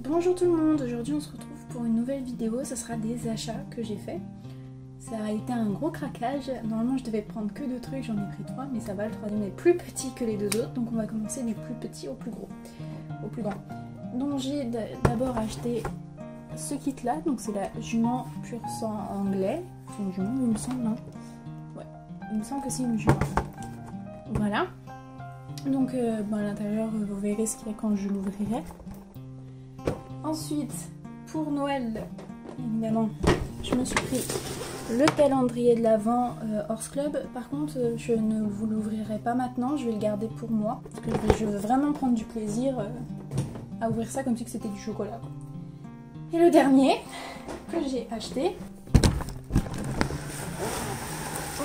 Bonjour tout le monde, aujourd'hui on se retrouve pour une nouvelle vidéo, ce sera des achats que j'ai fait. Ça a été un gros craquage, normalement je devais prendre que 2 trucs, j'en ai pris 3, mais ça va, le troisième est plus petit que les 2 autres, donc on va commencer du plus petit au plus gros, au plus grand. Donc j'ai d'abord acheté ce kit là, donc c'est la jument pur sang anglais, c'est une jument il me semble, non? Ouais, il me semble que c'est une jument. Voilà, donc à l'intérieur vous verrez ce qu'il y a quand je l'ouvrirai. Ensuite, pour Noël, évidemment, je me suis pris le calendrier de l'Avent Horse Club. Par contre, je ne vous l'ouvrirai pas maintenant, je vais le garder pour moi. Parce que je veux vraiment prendre du plaisir à ouvrir ça comme si c'était du chocolat. Et le dernier que j'ai acheté,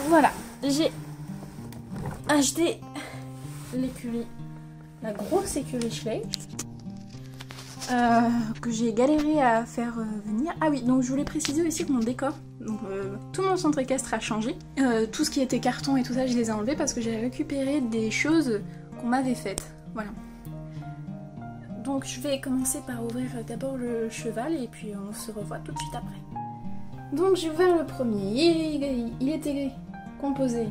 voilà, j'ai acheté l'écurie, la grosse écurie Schleich. Que j'ai galéré à faire venir. Ah oui, donc je voulais préciser aussi que mon décor, donc, tout mon centre équestre a changé. Tout ce qui était carton et tout ça, je les ai enlevés parce que j'ai récupéré des choses qu'on m'avait faites. Voilà. Donc je vais commencer par ouvrir d'abord le cheval et puis on se revoit tout de suite après. Donc j'ai ouvert le premier. Il était composé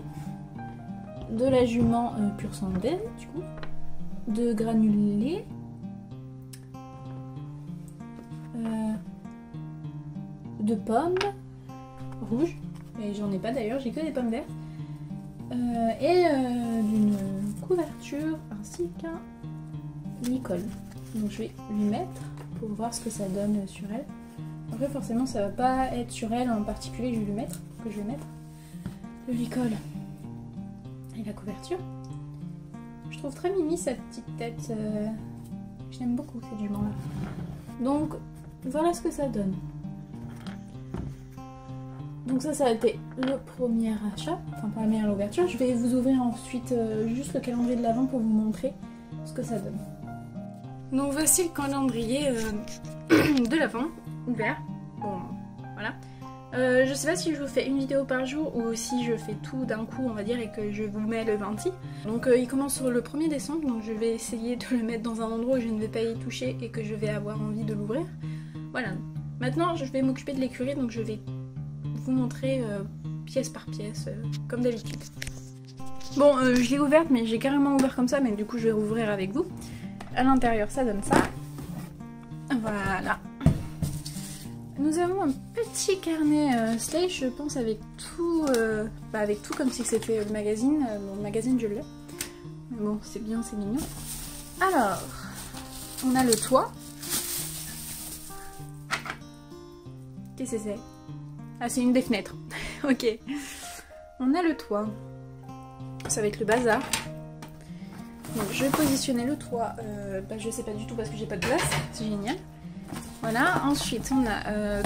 de la jument pur sang anglais, du coup, de granulés, de pommes rouges, et j'en ai pas d'ailleurs, j'ai que des pommes vertes, et d'une couverture ainsi qu'un licol. Donc je vais lui mettre pour voir ce que ça donne sur elle. Après forcément ça va pas être sur elle en particulier, je vais lui mettre, le licol et la couverture. Je trouve très mimi sa petite tête, je l'aime beaucoup cette jument là. Donc voilà ce que ça donne. Donc ça a été le premier achat, enfin pas la première ouverture. Je vais vous ouvrir ensuite juste le calendrier de l'Avent pour vous montrer ce que ça donne. Donc voici le calendrier de l'Avent, ouvert. Bon, voilà. Je sais pas si je vous fais une vidéo par jour ou si je fais tout d'un coup, on va dire, et que je vous mets le 26. Donc il commence sur le 1er décembre, donc je vais essayer de le mettre dans un endroit où je ne vais pas y toucher et que je vais avoir envie de l'ouvrir. Voilà. Maintenant, je vais m'occuper de l'écurie, donc je vais vous montrer pièce par pièce, comme d'habitude. Bon, je l'ai ouverte, mais j'ai carrément ouvert comme ça, mais du coup je vais rouvrir avec vous. À l'intérieur, ça donne ça. Voilà. Nous avons un petit carnet Schleich, je pense, avec tout, avec tout comme si c'était le magazine. Bon, le magazine, je l'ai. Mais bon, c'est bien, c'est mignon. Alors, on a le toit. Qu'est-ce que c'est ? Ah, c'est une des fenêtres. Ok. On a le toit. Ça va être le bazar. Donc, je vais positionner le toit. Je sais pas du tout parce que j'ai pas de place. C'est génial. Voilà. Ensuite, on a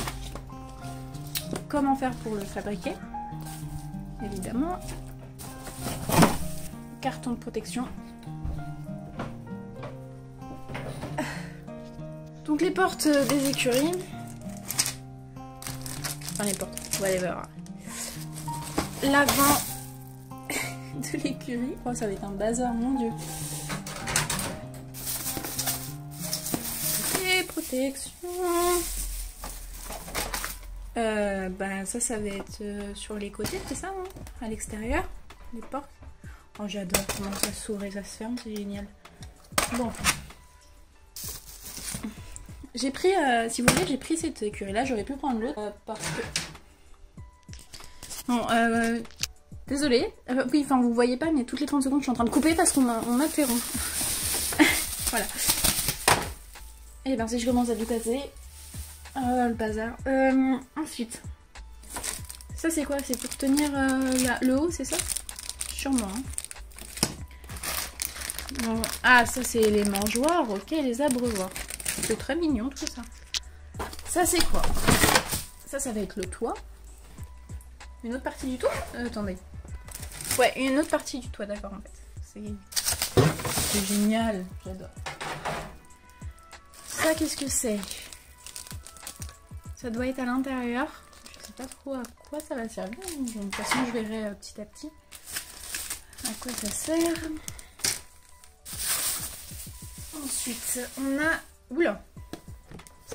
comment faire pour le fabriquer. Évidemment. Carton de protection. Donc, les portes des écuries. Enfin, les portes, whatever. L'avant de l'écurie. Oh, ça va être un bazar, mon dieu. Et protection. Ça va être sur les côtés, c'est ça, hein, à l'extérieur, les portes. Oh, j'adore comment ça s'ouvre et ça se ferme, c'est génial. Bon. J'ai pris, si vous voulez, j'ai pris cette écurie là, j'aurais pu prendre l'autre parce que... Bon, désolée. Oui, enfin vous voyez pas, mais toutes les 30 secondes je suis en train de couper parce qu'on m'interrompt. Voilà. Et bien si je commence à tout casser, le bazar. Ensuite, ça c'est quoi? C'est pour tenir le haut, c'est ça? Sûrement. Hein. Bon. Ah, ça c'est les mangeoires, ok, les abreuvoirs. C'est très mignon tout ça. Ça c'est quoi? Ça va être le toit. Une autre partie du toit? Attendez. Ouais, une autre partie du toit, d'accord en fait. C'est génial, j'adore. Ça, qu'est-ce que c'est? Ça doit être à l'intérieur. Je sais pas trop à quoi ça va servir. De toute façon, je verrai petit à petit à quoi ça sert. Ensuite, on a... Oula!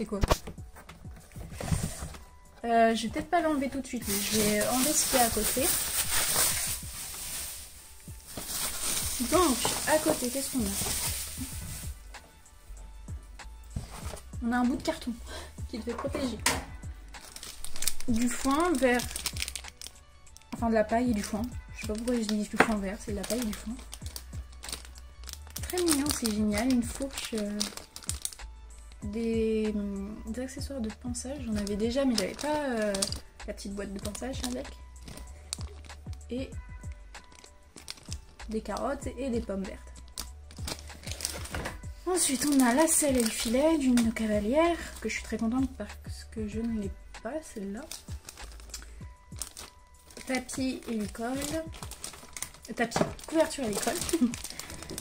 C'est quoi? Je vais peut-être pas l'enlever tout de suite. Je vais enlever ce qu'il y a à côté. Donc, à côté, qu'est-ce qu'on a? On a un bout de carton qui devait protéger. Du foin vert. Enfin, de la paille et du foin. Je sais pas pourquoi je dis du foin vert, c'est de la paille et du foin. Très mignon, c'est génial. Une fourche, des accessoires de ponçage. J'en avais déjà, mais j'avais pas la petite boîte de ponçage avec. Et des carottes et des pommes vertes. Ensuite, on a la selle et le filet d'une cavalière, que je suis très contente parce que je ne l'ai pas, celle-là. Tapis et l'école. Tapis, couverture et l'école.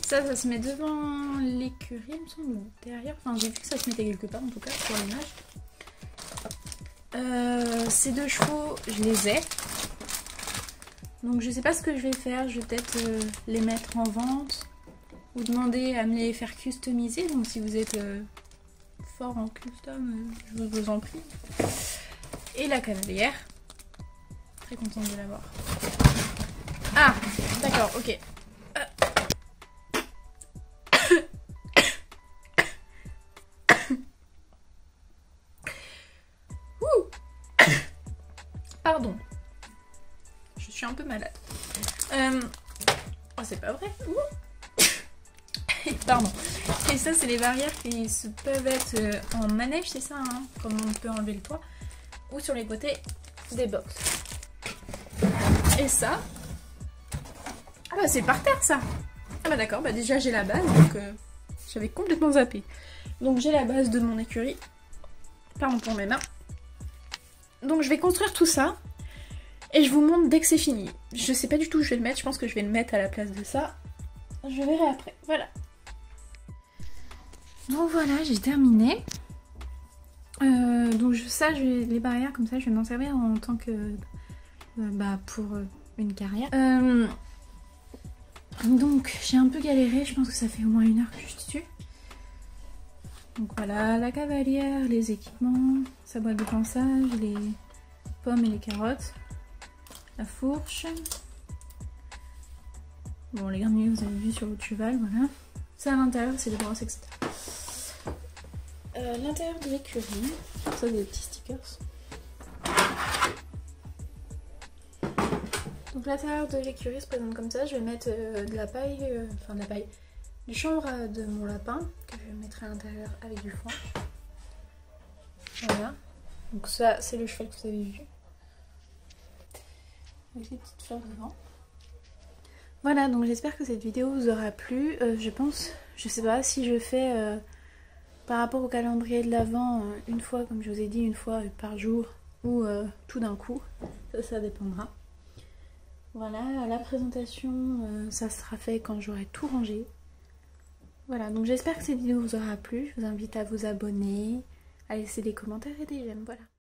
Ça se met devant l'écurie, il me semble, ou derrière. Enfin, j'ai vu que ça se mettait quelque part, en tout cas, sur l'image. Ces deux chevaux, je les ai. Donc, je sais pas ce que je vais faire. Je vais peut-être les mettre en vente. Ou demander à me les faire customiser. Donc, si vous êtes fort en custom, je vous en prie. Et la cavalière. Très contente de l'avoir. Ah, d'accord, ok. Pardon. Je suis un peu malade. Oh, c'est pas vrai. Pardon. Et ça, c'est les barrières qui peuvent être en manège, c'est ça, hein, comme on peut enlever le toit. Ou sur les côtés des box. Et ça... Ah bah c'est par terre, ça. Ah bah d'accord, bah déjà j'ai la base, donc j'avais complètement zappé. Donc j'ai la base de mon écurie. Pardon pour mes mains. Donc je vais construire tout ça. Et je vous montre dès que c'est fini. Je sais pas du tout où je vais le mettre, je pense que je vais le mettre à la place de ça. Je verrai après, voilà. Donc voilà, j'ai terminé. Donc ça, les barrières comme ça, je vais m'en servir en tant que... pour une carrière. Donc j'ai un peu galéré, je pense que ça fait au moins 1 heure que je suis dessus. Donc voilà, la cavalière, les équipements, sa boîte de ponçage, les pommes et les carottes, la fourche. Bon, les granulés vous avez vu sur votre cheval, voilà. Ça à l'intérieur, c'est des brosses, etc. L'intérieur de l'écurie, ça des petits stickers. Donc l'intérieur de l'écurie se présente comme ça. Je vais mettre de la paille, enfin de la paille, du chanvre de mon lapin que je mettrai à l'intérieur avec du foin. Voilà. Donc ça c'est le cheval que vous avez vu. Avec les petites fleurs devant. Voilà, donc j'espère que cette vidéo vous aura plu. Je pense, je sais pas si je fais par rapport au calendrier de l'Avent une fois, comme je vous ai dit, une fois par jour ou tout d'un coup. Ça dépendra. Voilà, la présentation, ça sera fait quand j'aurai tout rangé. Voilà, donc j'espère que cette vidéo vous aura plu. Je vous invite à vous abonner, à laisser des commentaires et des j'aime, voilà.